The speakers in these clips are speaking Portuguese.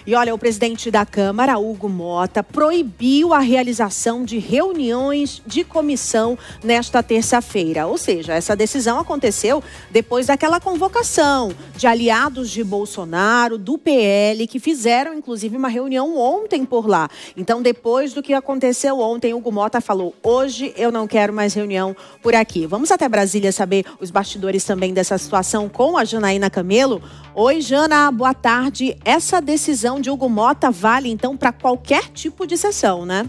E olha, o presidente da Câmara, Hugo Motta, proibiu a realização de reuniões de comissão nesta terça-feira. Ou seja, essa decisão aconteceu depois daquela convocação de aliados de Bolsonaro, do PL, que fizeram inclusive uma reunião ontem por lá. Então, depois do que aconteceu ontem, Hugo Motta falou: hoje eu não quero mais reunião por aqui. Vamos até Brasília saber os bastidores também dessa situação com a Janaína Camelo. Oi, Jana, boa tarde. Essa decisão de Hugo Motta vale, então, para qualquer tipo de sessão, né?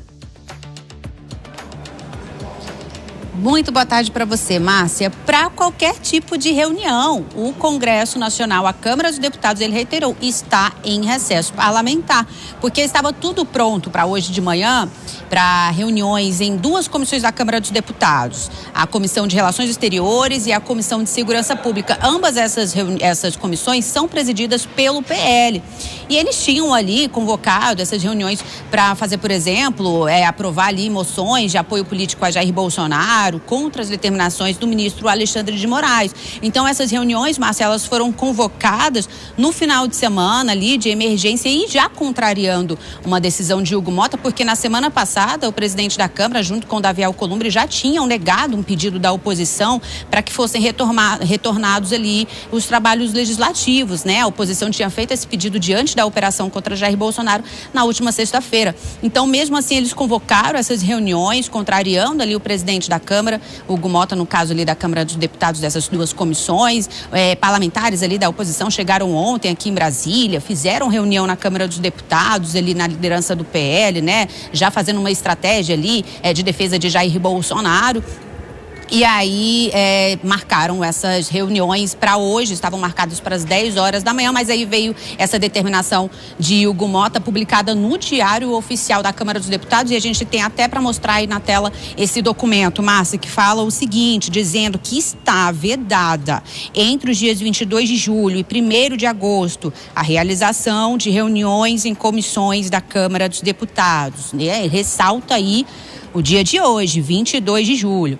Muito boa tarde para você, Márcia. Para qualquer tipo de reunião, o Congresso Nacional, a Câmara dos Deputados, ele reiterou, está em recesso parlamentar, porque estava tudo pronto para hoje de manhã, para reuniões em duas comissões da Câmara dos Deputados, a Comissão de Relações Exteriores e a Comissão de Segurança Pública. Ambas essas comissões são presididas pelo PL. E eles tinham ali convocado essas reuniões para fazer, por exemplo, aprovar ali moções de apoio político a Jair Bolsonaro, contra as determinações do ministro Alexandre de Moraes. Então, essas reuniões, Márcia, elas foram convocadas no final de semana ali de emergência e já contrariando uma decisão de Hugo Motta, porque na semana passada o presidente da Câmara, junto com Davi Alcolumbre, já tinham negado um pedido da oposição para que fossem retornados ali os trabalhos legislativos, né? A oposição tinha feito esse pedido diante da operação contra Jair Bolsonaro na última sexta-feira. Então, mesmo assim, eles convocaram essas reuniões, contrariando ali o presidente da Câmara, Hugo Motta, no caso ali da Câmara dos Deputados, dessas duas comissões. Parlamentares ali da oposição chegaram ontem aqui em Brasília, fizeram reunião na Câmara dos Deputados, ali na liderança do PL, né? Já fazendo uma estratégia ali de defesa de Jair Bolsonaro. E aí marcaram essas reuniões para hoje, estavam marcadas para as 10 horas da manhã, mas aí veio essa determinação de Hugo Motta publicada no Diário Oficial da Câmara dos Deputados, e a gente tem até para mostrar aí na tela esse documento, Márcia, que fala o seguinte, dizendo que está vedada entre os dias 22 de julho e 1º de agosto a realização de reuniões em comissões da Câmara dos Deputados, né? Ressalta aí o dia de hoje, 22 de julho.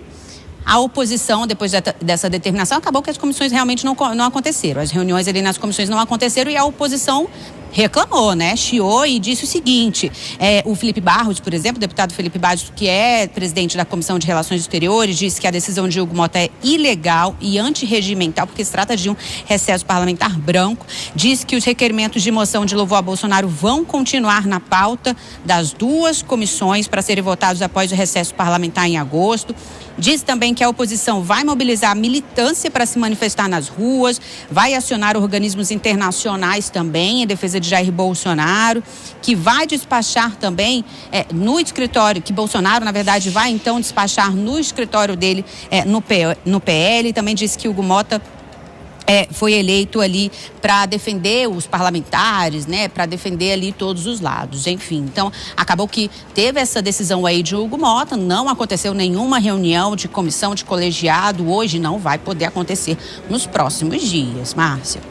A oposição, depois dessa determinação, acabou que as comissões realmente não aconteceram. As reuniões ali nas comissões não aconteceram e a oposição reclamou, né? Chiou e disse o seguinte, o Felipe Barros, por exemplo, o deputado Felipe Barros, que é presidente da Comissão de Relações Exteriores, disse que a decisão de Hugo Motta é ilegal e antirregimental, porque se trata de um recesso parlamentar branco. Disse que os requerimentos de moção de louvor a Bolsonaro vão continuar na pauta das duas comissões para serem votados após o recesso parlamentar em agosto. Diz também que a oposição vai mobilizar a militância para se manifestar nas ruas, vai acionar organismos internacionais também em defesa de Jair Bolsonaro, que vai despachar também no escritório, que Bolsonaro, na verdade, vai então despachar no escritório dele no PL. Também disse que Hugo Motta foi eleito ali para defender os parlamentares, né, para defender ali todos os lados, enfim. Então, acabou que teve essa decisão aí de Hugo Motta, não aconteceu nenhuma reunião de comissão de colegiado, hoje não vai poder acontecer nos próximos dias, Márcia.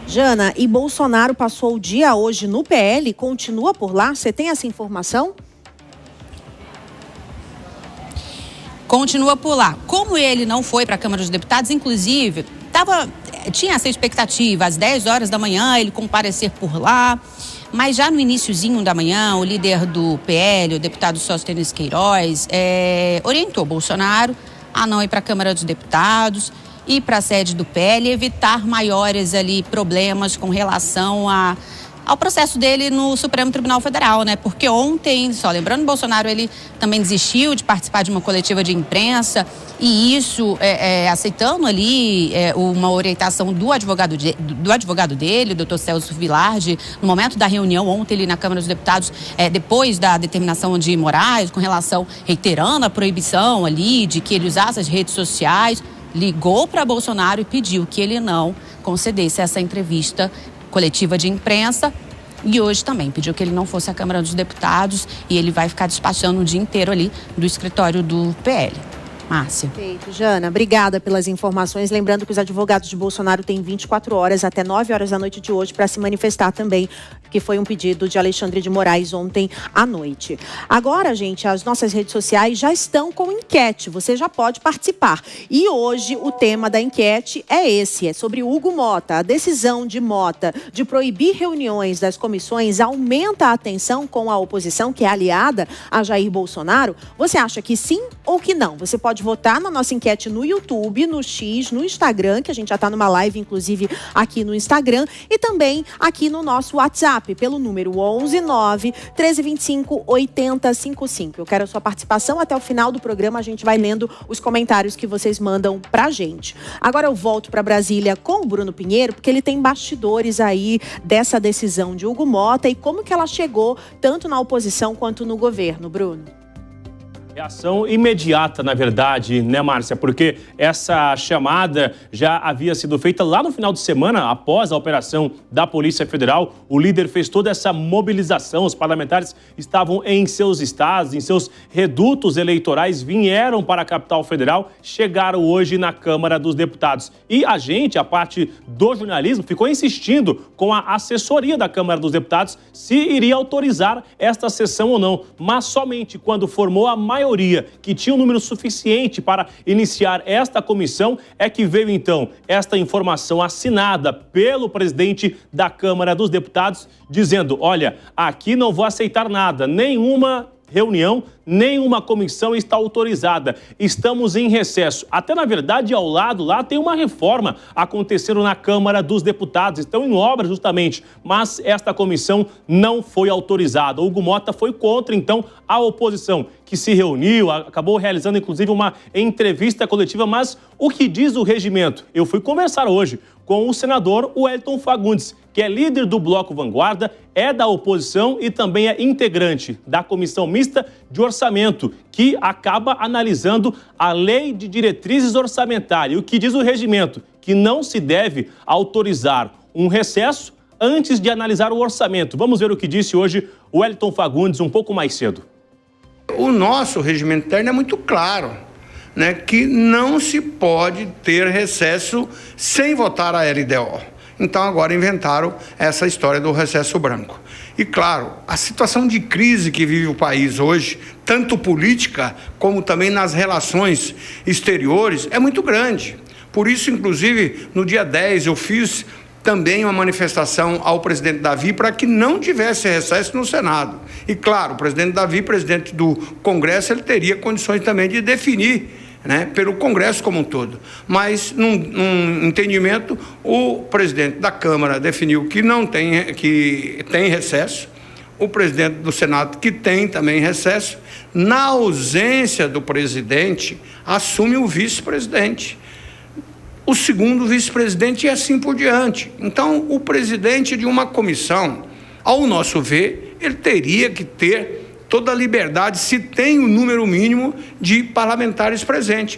Jana, e Bolsonaro passou o dia hoje no PL, continua por lá? Você tem essa informação? Continua por lá. Como ele não foi para a Câmara dos Deputados, inclusive, tinha essa expectativa, às 10 horas da manhã, ele comparecer por lá, mas já no iniciozinho da manhã, o líder do PL, o deputado Sóstenes Queiroz, orientou Bolsonaro a não ir para a Câmara dos Deputados e para a sede do PL, evitar maiores ali problemas com relação ao processo dele no Supremo Tribunal Federal, né? Porque ontem, só lembrando, Bolsonaro, ele também desistiu de participar de uma coletiva de imprensa e isso, aceitando ali uma orientação do advogado dele, o doutor Celso Vilardi, no momento da reunião ontem ali na Câmara dos Deputados, depois da determinação de Moraes, com relação, reiterando a proibição ali de que ele usasse as redes sociais, ligou para Bolsonaro e pediu que ele não concedesse essa entrevista coletiva de imprensa e hoje também pediu que ele não fosse à Câmara dos Deputados e ele vai ficar despachando o dia inteiro ali do escritório do PL. Márcia. Perfeito, Jana. Obrigada pelas informações. Lembrando que os advogados de Bolsonaro têm 24 horas até 9 horas da noite de hoje para se manifestar também, que foi um pedido de Alexandre de Moraes ontem à noite. Agora, gente, as nossas redes sociais já estão com enquete. Você já pode participar. E hoje o tema da enquete é esse, é sobre Hugo Mota. A decisão de Mota de proibir reuniões das comissões aumenta a tensão com a oposição, que é aliada a Jair Bolsonaro. Você acha que sim ou que não? Você pode votar na nossa enquete no YouTube, no X, no Instagram, que a gente já está numa live, inclusive, aqui no Instagram, e também aqui no nosso WhatsApp, pelo número 119-1325-8055. Eu quero a sua participação. Até o final do programa a gente vai lendo os comentários que vocês mandam pra gente. Agora eu volto para Brasília com o Bruno Pinheiro, porque ele tem bastidores aí dessa decisão de Hugo Mota e como que ela chegou tanto na oposição quanto no governo. Bruno. Reação imediata, na verdade, né, Márcia? Porque essa chamada já havia sido feita lá no final de semana, após a operação da Polícia Federal. O líder fez toda essa mobilização, os parlamentares estavam em seus estados, em seus redutos eleitorais, vieram para a capital federal, chegaram hoje na Câmara dos Deputados. E a gente, a parte do jornalismo, ficou insistindo com a assessoria da Câmara dos Deputados se iria autorizar esta sessão ou não. Mas somente quando formou a maioria que tinha um número suficiente para iniciar esta comissão, é que veio então esta informação assinada pelo presidente da Câmara dos Deputados, dizendo: olha, aqui não vou aceitar nada, nenhuma reunião, nenhuma comissão está autorizada. Estamos em recesso. Até, na verdade, ao lado lá tem uma reforma acontecendo na Câmara dos Deputados. Estão em obra, justamente. Mas esta comissão não foi autorizada. Hugo Mota foi contra, então, a oposição, que se reuniu, acabou realizando, inclusive, uma entrevista coletiva. Mas o que diz o regimento? Eu fui conversar hoje com o senador Wellington Fagundes, que é líder do Bloco Vanguarda, é da oposição e também é integrante da Comissão Mista de Orçamento, que acaba analisando a Lei de Diretrizes Orçamentárias. O que diz o regimento? Que não se deve autorizar um recesso antes de analisar o orçamento. Vamos ver o que disse hoje o Wellington Fagundes um pouco mais cedo. O nosso regimento interno é muito claro, né, que não se pode ter recesso sem votar a LDO. Então agora inventaram essa história do recesso branco. E claro, a situação de crise que vive o país hoje, tanto política como também nas relações exteriores, é muito grande. Por isso, inclusive, no dia 10 eu fiz também uma manifestação ao presidente Davi para que não tivesse recesso no Senado. E claro, o presidente Davi, presidente do Congresso, ele teria condições também de definir, né, pelo Congresso como um todo. Mas, num entendimento, o presidente da Câmara definiu que que tem recesso, o presidente do Senado, que tem também recesso. Na ausência do presidente, assume o vice-presidente, o segundo vice-presidente e assim por diante. Então, o presidente de uma comissão, ao nosso ver, ele teria que ter toda a liberdade, se tem o número mínimo de parlamentares presentes.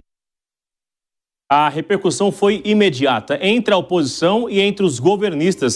A repercussão foi imediata entre a oposição e entre os governistas.